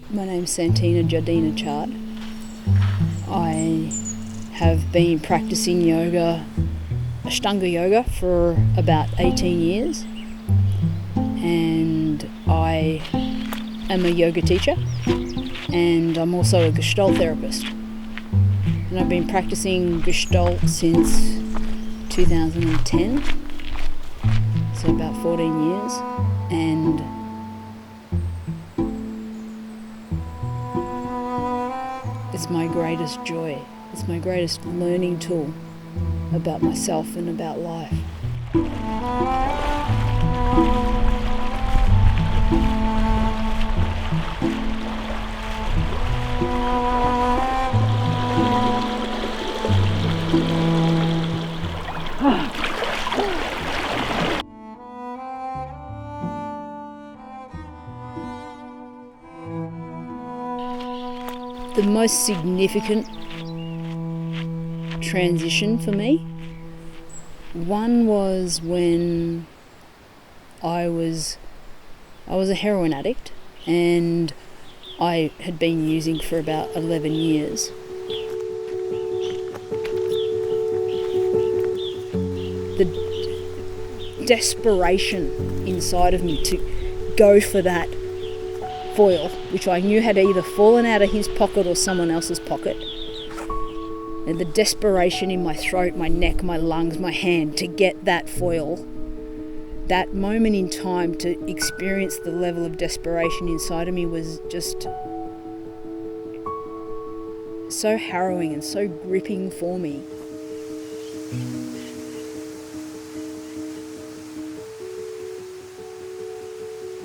My name's Santina Jardina Chart. I have been practicing yoga, Ashtanga yoga, for about 18 years, and I am a yoga teacher, and I'm also a Gestalt therapist. And I've been practicing Gestalt since 2010, so about 14 years, and it's my greatest joy. It's my greatest learning tool about myself and about life. The most significant transition for me, one was when I was a heroin addict, and I had been using for about 11 years. The desperation inside of me to go for that foil, which I knew had either fallen out of his pocket or someone else's pocket, and the desperation in my throat, my neck, my lungs, my hand to get that foil, that moment in time to experience the level of desperation inside of me was just so harrowing and so gripping for me.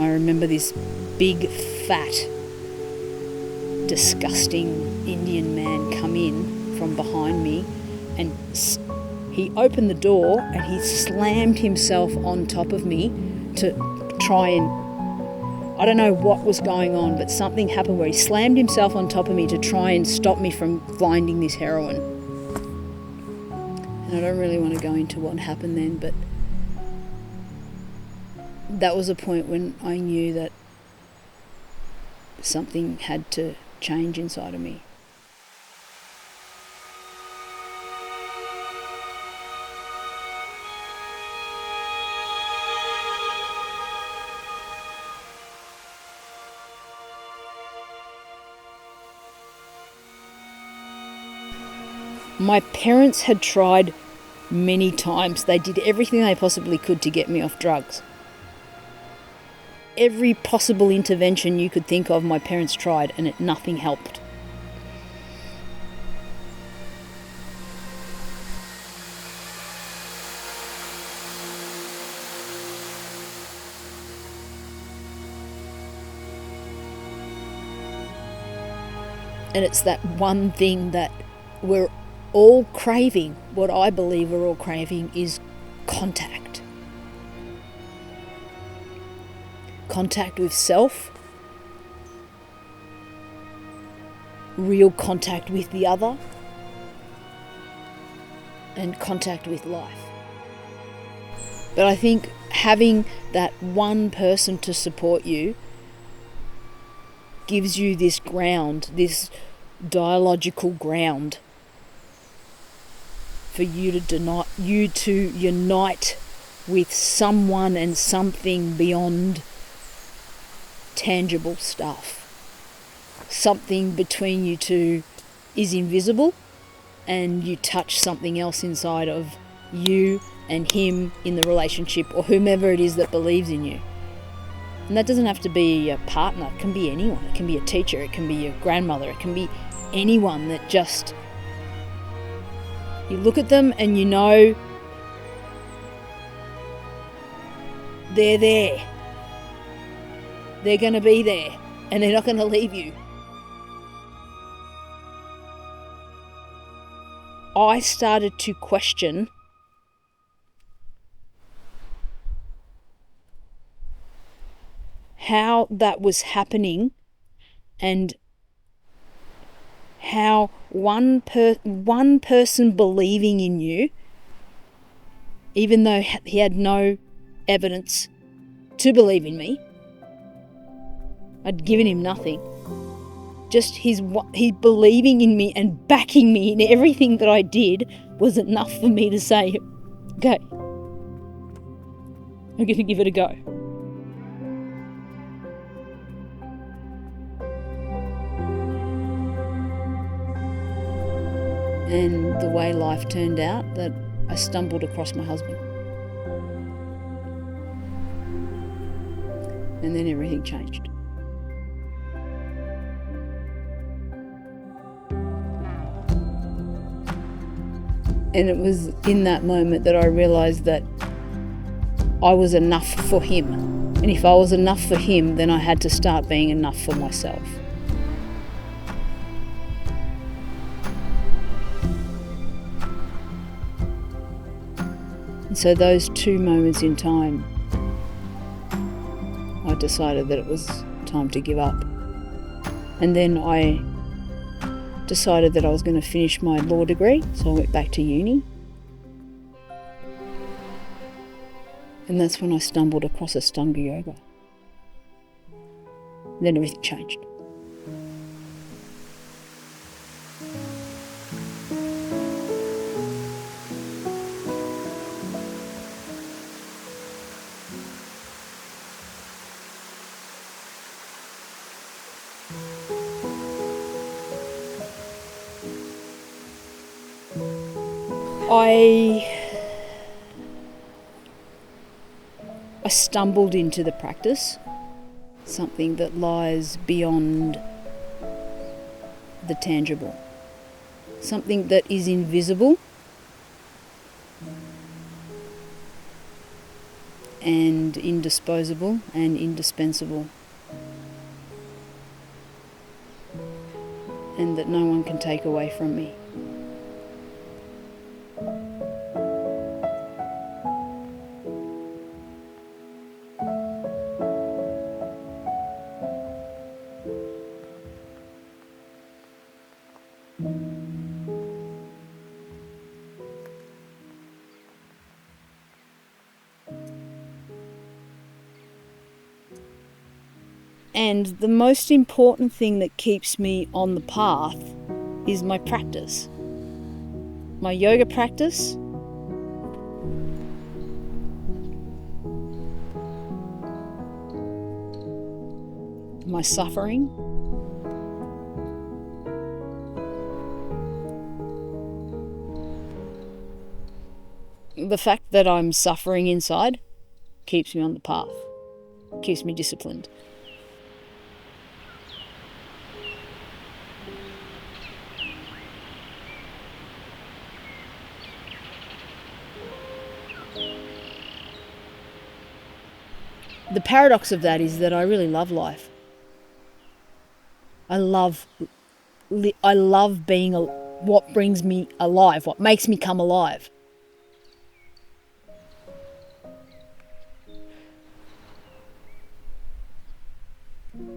I remember this big, fat, disgusting Indian man come in from behind me, and he opened the door and he slammed himself on top of me to try and, I don't know what was going on, but something happened where he slammed himself on top of me to try and stop me from finding this heroin. And I don't really want to go into what happened then, but that was a point when I knew that something had to change inside of me. My parents had tried many times. They did everything they possibly could to get me off drugs. Every possible intervention you could think of, my parents tried, and nothing helped. And it's that one thing that we're all craving, what I believe we're all craving, is contact. Contact with self, real contact with the other, and contact with life. But I think having that one person to support you gives you this ground, this dialogical ground for you to unite with someone and something beyond tangible stuff. Something between you two is invisible, and you touch something else inside of you and him in the relationship, or whomever it is that believes in you. And that doesn't have to be a partner, it can be anyone. It can be a teacher, it can be your grandmother, it can be anyone that just, you look at them and you know they're there. They're going to be there, and they're not going to leave you. I started to question how that was happening, and how one person believing in you even though he had no evidence to believe in me. I'd given him nothing. Just his believing in me and backing me in everything that I did was enough for me to say, okay, I'm going to give it a go. And the way life turned out, that I stumbled across my husband. And then everything changed. And it was in that moment that I realised that I was enough for him. And if I was enough for him, then I had to start being enough for myself. And so those 2 moments in time, I decided that it was time to give up. And then I decided that I was going to finish my law degree, so I went back to uni. And that's when I stumbled across Ashtanga yoga. And then everything changed. I stumbled into the practice, something that lies beyond the tangible, something that is invisible and indisposable and indispensable, and that no one can take away from me. And the most important thing that keeps me on the path is my practice. My yoga practice, my suffering, the fact that I'm suffering inside keeps me on the path, keeps me disciplined. The paradox of that is that I really love life. I love being what brings me alive, what makes me come alive.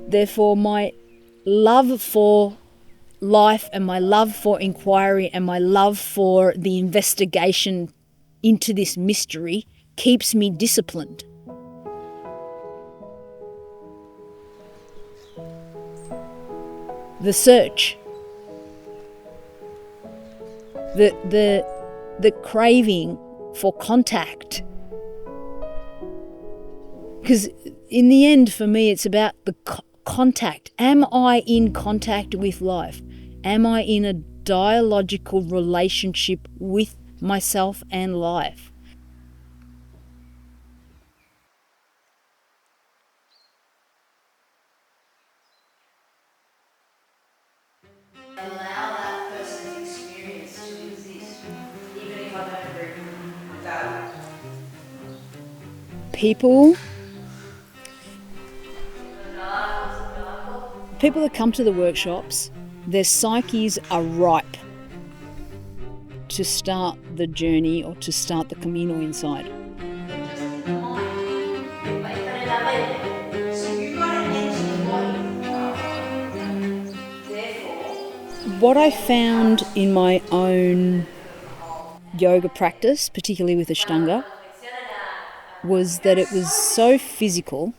Therefore, my love for life and my love for inquiry and my love for the investigation into this mystery keeps me disciplined. The search, the craving for contact. Because in the end, for me, it's about the contact. Am I in contact with life? Am I in a dialogical relationship with myself and life? Allow that person's experience to exist, even if I don't agree with that. People that come to the workshops, their psyches are ripe to start the journey or to start the camino inside. What I found in my own yoga practice, particularly with Ashtanga, was that it was so physical,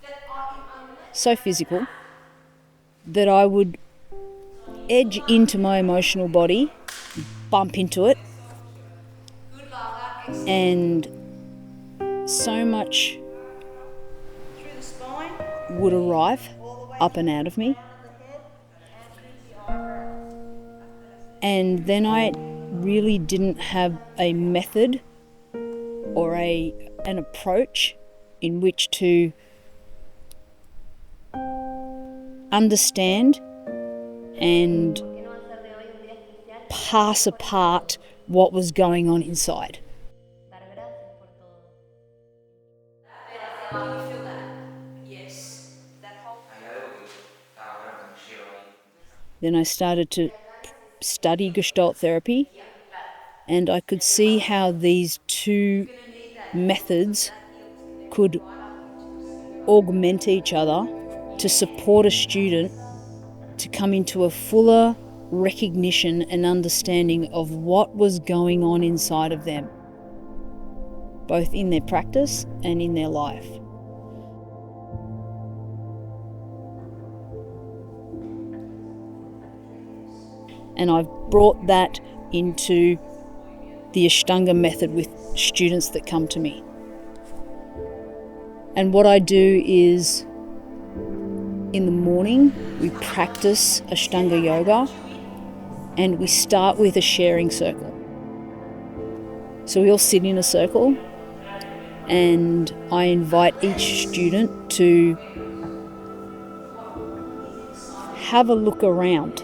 that I would edge into my emotional body, bump into it, and so much would arrive up and out of me. And then I really didn't have a method or an approach in which to understand and pass apart what was going on inside. Then I started to study Gestalt therapy, and I could see how these two methods could augment each other to support a student to come into a fuller recognition and understanding of what was going on inside of them, both in their practice and in their life. And I've brought that into the Ashtanga method with students that come to me. And what I do is, in the morning, we practice Ashtanga yoga, and we start with a sharing circle. So we all sit in a circle, and I invite each student to have a look around.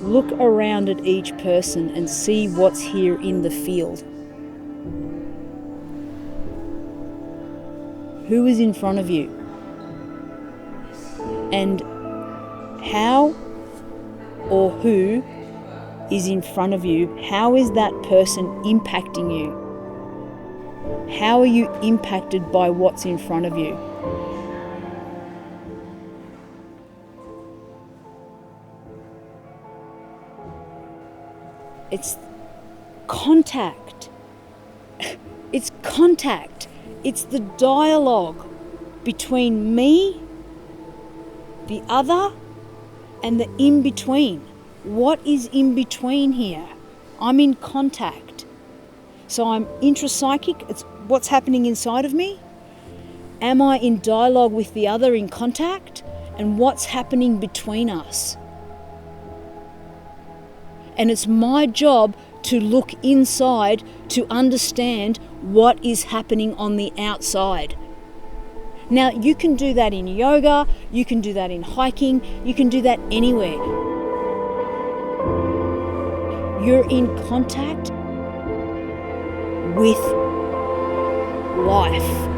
Look around at each person and see what's here in the field. Who is in front of you? And how or who is in front of you? How is that person impacting you? How are you impacted by what's in front of you? It's contact. It's contact. It's the dialogue between me, the other, and the in-between. What is in between here? I'm in contact. So I'm intrapsychic. It's what's happening inside of me. Am I in dialogue with the other, in contact? And what's happening between us? And it's my job to look inside to understand what is happening on the outside. Now, you can do that in yoga, you can do that in hiking, you can do that anywhere. You're in contact with life.